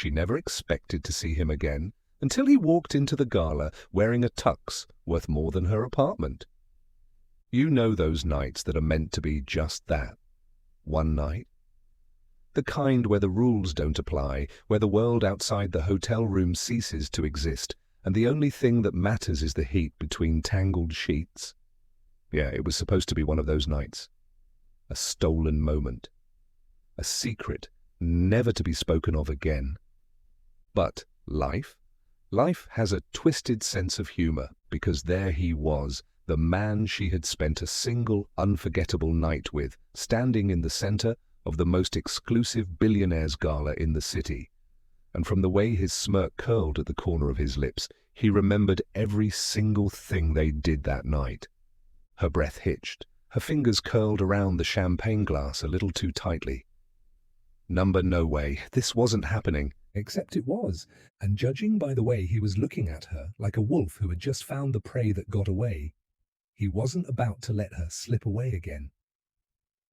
She never expected to see him again until he walked into the gala wearing a tux worth more than her apartment. You know those nights that are meant to be just that, one night. The kind where the rules don't apply, where the world outside the hotel room ceases to exist, and the only thing that matters is the heat between tangled sheets. Yeah, it was supposed to be one of those nights. A stolen moment. A secret, never to be spoken of again. But life has a twisted sense of humor, because there he was, the man she had spent a single unforgettable night with, standing in the center of the most exclusive billionaire's gala in the city. And from the way his smirk curled at the corner of his lips, he remembered every single thing they did that night. Her breath hitched, her fingers curled around the champagne glass a little too tightly. No way, this wasn't happening. Except it was, and judging by the way he was looking at her, like a wolf who had just found the prey that got away, he wasn't about to let her slip away again.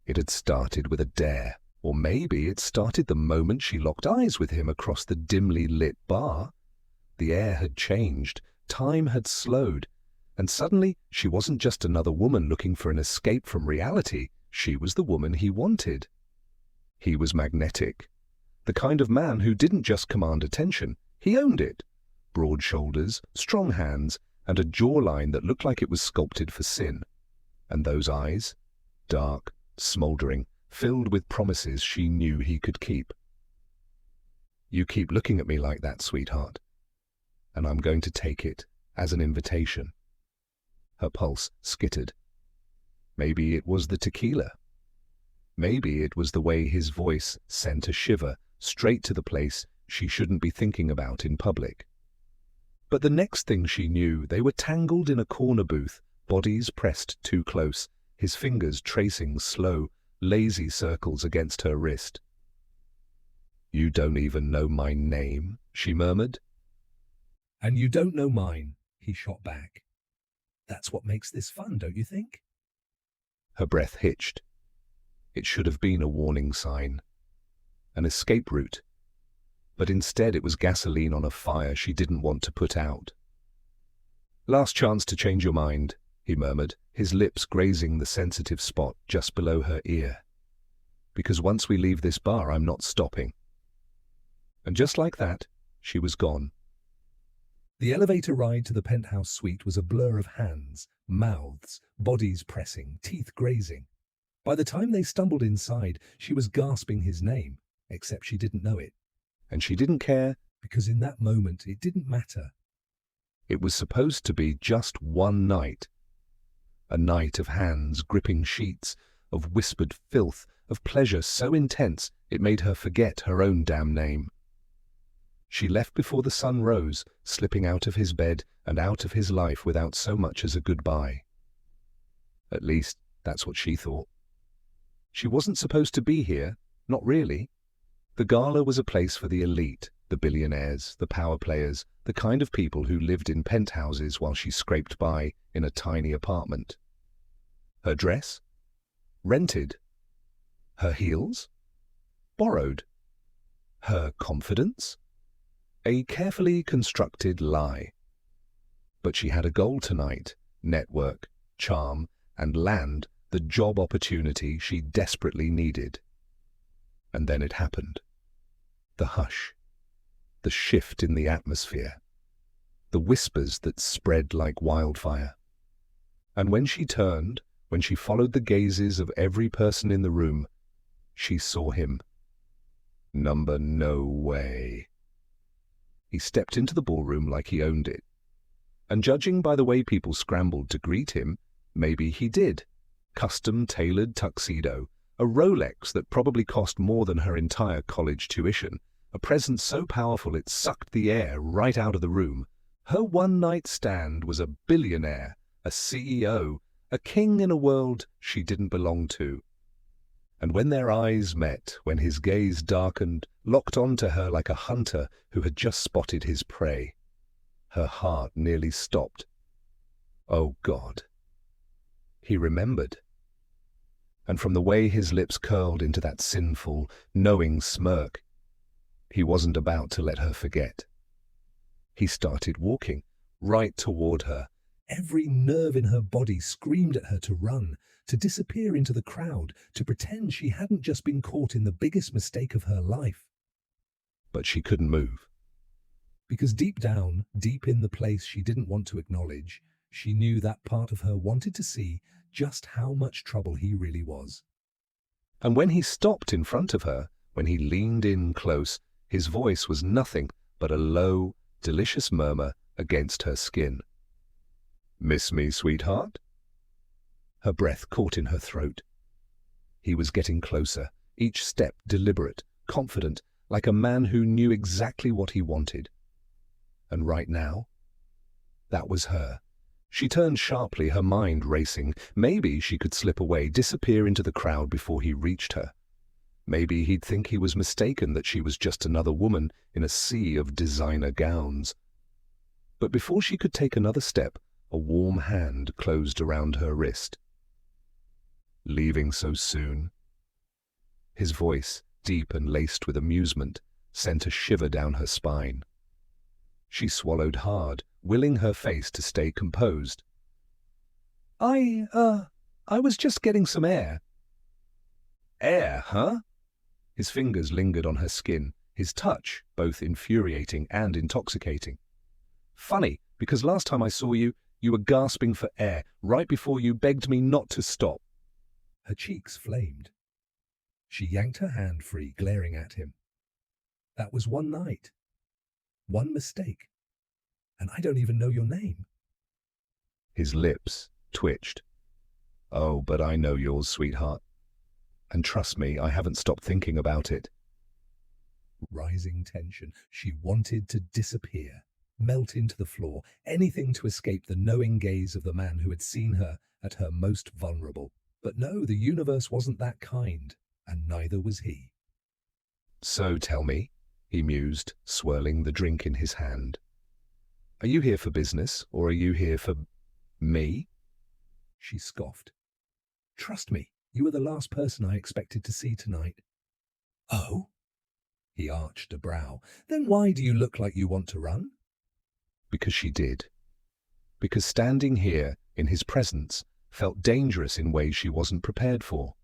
It had started with a dare, or maybe it started the moment she locked eyes with him across the dimly lit bar. The air had changed, time had slowed, and suddenly she wasn't just another woman looking for an escape from reality, she was the woman he wanted. He was magnetic. The kind of man who didn't just command attention, he owned it. Broad shoulders, strong hands, and a jawline that looked like it was sculpted for sin. And those eyes, dark, smoldering, filled with promises she knew he could keep. You keep looking at me like that, sweetheart, and I'm going to take it as an invitation. Her pulse skittered. Maybe it was the tequila. Maybe it was the way his voice sent a shiver straight to the place she shouldn't be thinking about in public. But the next thing she knew, they were tangled in a corner booth, bodies pressed too close, his fingers tracing slow, lazy circles against her wrist. "You don't even know my name," she murmured. "And you don't know mine," he shot back. "That's what makes this fun, don't you think?" Her breath hitched. It should have been a warning sign. An escape route. But instead it was gasoline on a fire she didn't want to put out. "Last chance to change your mind," he murmured, his lips grazing the sensitive spot just below her ear. "Because once we leave this bar, I'm not stopping." And just like that, she was gone. The elevator ride to the penthouse suite was a blur of hands, mouths, bodies pressing, teeth grazing. By the time they stumbled inside, she was gasping his name, except she didn't know it. And she didn't care, because in that moment it didn't matter. It was supposed to be just one night. A night of hands gripping sheets, of whispered filth, of pleasure so intense it made her forget her own damn name. She left before the sun rose, slipping out of his bed and out of his life without so much as a goodbye. At least, that's what she thought. She wasn't supposed to be here, not really. The gala was a place for the elite, the billionaires, the power players, the kind of people who lived in penthouses while she scraped by in a tiny apartment. Her dress? Rented. Her heels? Borrowed. Her confidence? A carefully constructed lie. But she had a goal tonight: network, charm, and land the job opportunity she desperately needed. And then it happened. The hush. The shift in the atmosphere. The whispers that spread like wildfire. And when she turned, when she followed the gazes of every person in the room, she saw him. No way. He stepped into the ballroom like he owned it. And judging by the way people scrambled to greet him, maybe he did. Custom-tailored tuxedo, a Rolex that probably cost more than her entire college tuition, a presence so powerful it sucked the air right out of the room. Her one-night stand was a billionaire, a CEO, a king in a world she didn't belong to. And when their eyes met, when his gaze darkened, locked onto her like a hunter who had just spotted his prey, her heart nearly stopped. Oh God. He remembered. And from the way his lips curled into that sinful, knowing smirk, He wasn't about to let her forget. He started walking, right toward her. Every nerve in her body screamed at her to run, to disappear into the crowd, to pretend she hadn't just been caught in the biggest mistake of her life. But she couldn't move. Because deep down, deep in the place she didn't want to acknowledge, she knew that part of her wanted to see just how much trouble he really was. And when he stopped in front of her, when he leaned in close, his voice was nothing but a low, delicious murmur against her skin. "Miss me, sweetheart?" Her breath caught in her throat. He was getting closer, each step deliberate, confident, like a man who knew exactly what he wanted. And right now, that was her. She turned sharply, her mind racing. Maybe she could slip away, disappear into the crowd before he reached her. Maybe he'd think he was mistaken, that she was just another woman in a sea of designer gowns. But before she could take another step, a warm hand closed around her wrist. "Leaving so soon?" His voice, deep and laced with amusement, sent a shiver down her spine. She swallowed hard, willing her face to stay composed. I was just getting some air." "Air, huh?" His fingers lingered on her skin, his touch both infuriating and intoxicating. "Funny, because last time I saw you, you were gasping for air, right before you begged me not to stop." Her cheeks flamed. She yanked her hand free, glaring at him. "That was one night. One mistake. And I don't even know your name." His lips twitched. "Oh, but I know yours, sweetheart. And trust me, I haven't stopped thinking about it." Rising tension, she wanted to disappear, melt into the floor, anything to escape the knowing gaze of the man who had seen her at her most vulnerable. But no, the universe wasn't that kind, and neither was he. "So tell me," he mused, swirling the drink in his hand. "Are you here for business, or are you here for me?" She scoffed. "Trust me, you were the last person I expected to see tonight." "Oh?" He arched a brow. "Then why do you look like you want to run?" Because she did. Because standing here, in his presence, felt dangerous in ways she wasn't prepared for.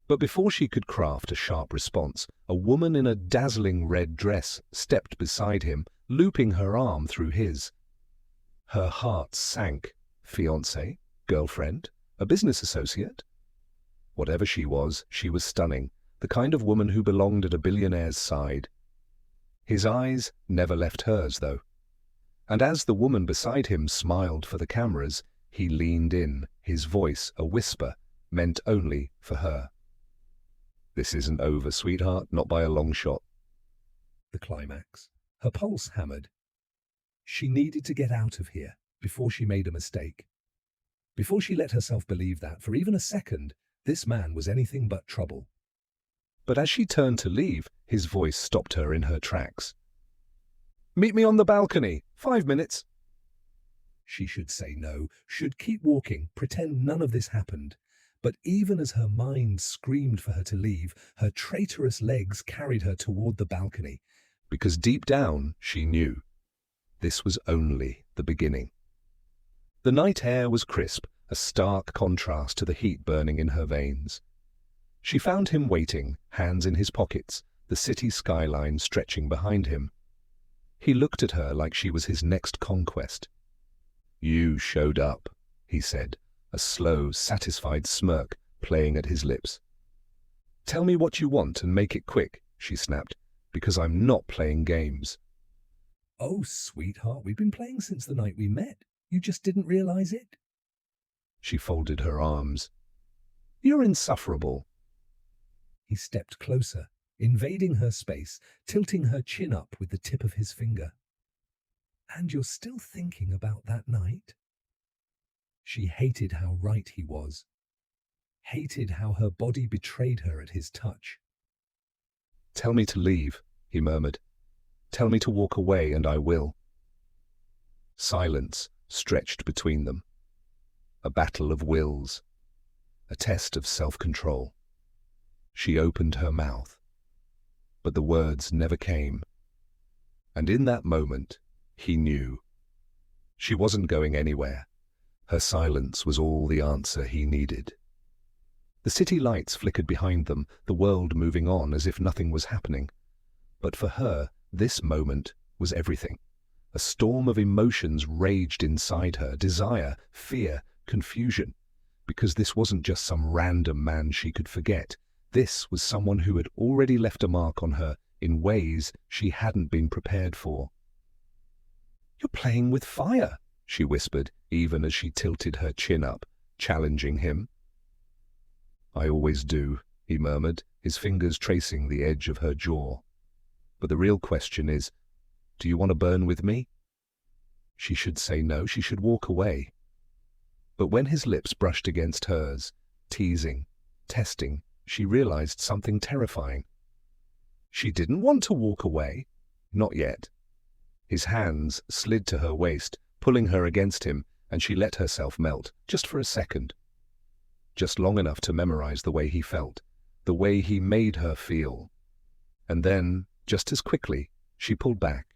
But before she could craft a sharp response, a woman in a dazzling red dress stepped beside him, looping her arm through his. Her heart sank. Fiancé? Girlfriend? A business associate? Whatever she was stunning, the kind of woman who belonged at a billionaire's side. His eyes never left hers, though. And as the woman beside him smiled for the cameras, he leaned in, his voice a whisper, meant only for her. "This isn't over, sweetheart, not by a long shot." The climax. Her pulse hammered. She needed to get out of here before she made a mistake. Before she let herself believe that, for even a second, this man was anything but trouble. But as she turned to leave, his voice stopped her in her tracks. "Meet me on the balcony. 5 minutes." She should say no, should keep walking, pretend none of this happened. But even as her mind screamed for her to leave, her traitorous legs carried her toward the balcony, because deep down she knew this was only the beginning. The night air was crisp, a stark contrast to the heat burning in her veins. She found him waiting, hands in his pockets, the city skyline stretching behind him. He looked at her like she was his next conquest. "You showed up," he said, a slow, satisfied smirk playing at his lips. "Tell me what you want and make it quick," she snapped, "because I'm not playing games." "Oh, sweetheart, we've been playing since the night we met. You just didn't realize it." She folded her arms. "You're insufferable." He stepped closer, invading her space, tilting her chin up with the tip of his finger. "And you're still thinking about that night?" She hated how right he was, hated how her body betrayed her at his touch. "Tell me to leave," he murmured. "Tell me to walk away, and I will." Silence stretched between them. A battle of wills, a test of self-control. She opened her mouth. but the words never came. And in that moment, he knew. She wasn't going anywhere. Her silence was all the answer he needed. The city lights flickered behind them, the world moving on as if nothing was happening. But for her, this moment was everything. A storm of emotions raged inside her, desire, fear, confusion. Because this wasn't just some random man she could forget. This was someone who had already left a mark on her in ways she hadn't been prepared for. "You're playing with fire," she whispered, even as she tilted her chin up, challenging him. "I always do," he murmured, his fingers tracing the edge of her jaw. "But the real question is, do you want to burn with me?" She should say no, she should walk away. But when his lips brushed against hers, teasing, testing, she realized something terrifying. She didn't want to walk away. Not yet. His hands slid to her waist, pulling her against him, and she let herself melt, just for a second. Just long enough to memorize the way he felt, the way he made her feel. And then, just as quickly, she pulled back.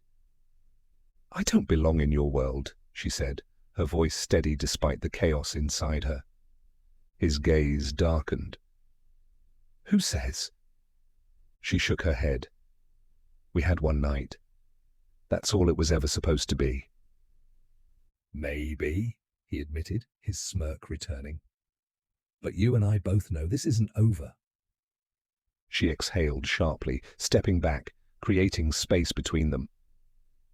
"I don't belong in your world," she said, her voice steady despite the chaos inside her. His gaze darkened. "Who says?" She shook her head. "We had one night. That's all it was ever supposed to be." "Maybe," he admitted, his smirk returning. "But you and I both know this isn't over." She exhaled sharply, stepping back, creating space between them.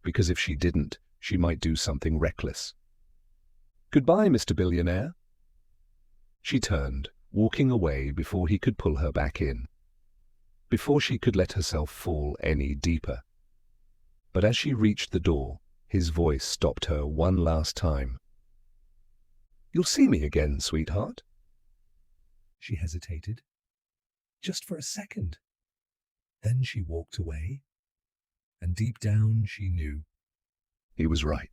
Because if she didn't, she might do something reckless. "Goodbye, Mr. Billionaire." She turned, walking away before he could pull her back in, before she could let herself fall any deeper. But as she reached the door, his voice stopped her one last time. "You'll see me again, sweetheart?" She hesitated. Just for a second. Then she walked away, and deep down she knew. He was right.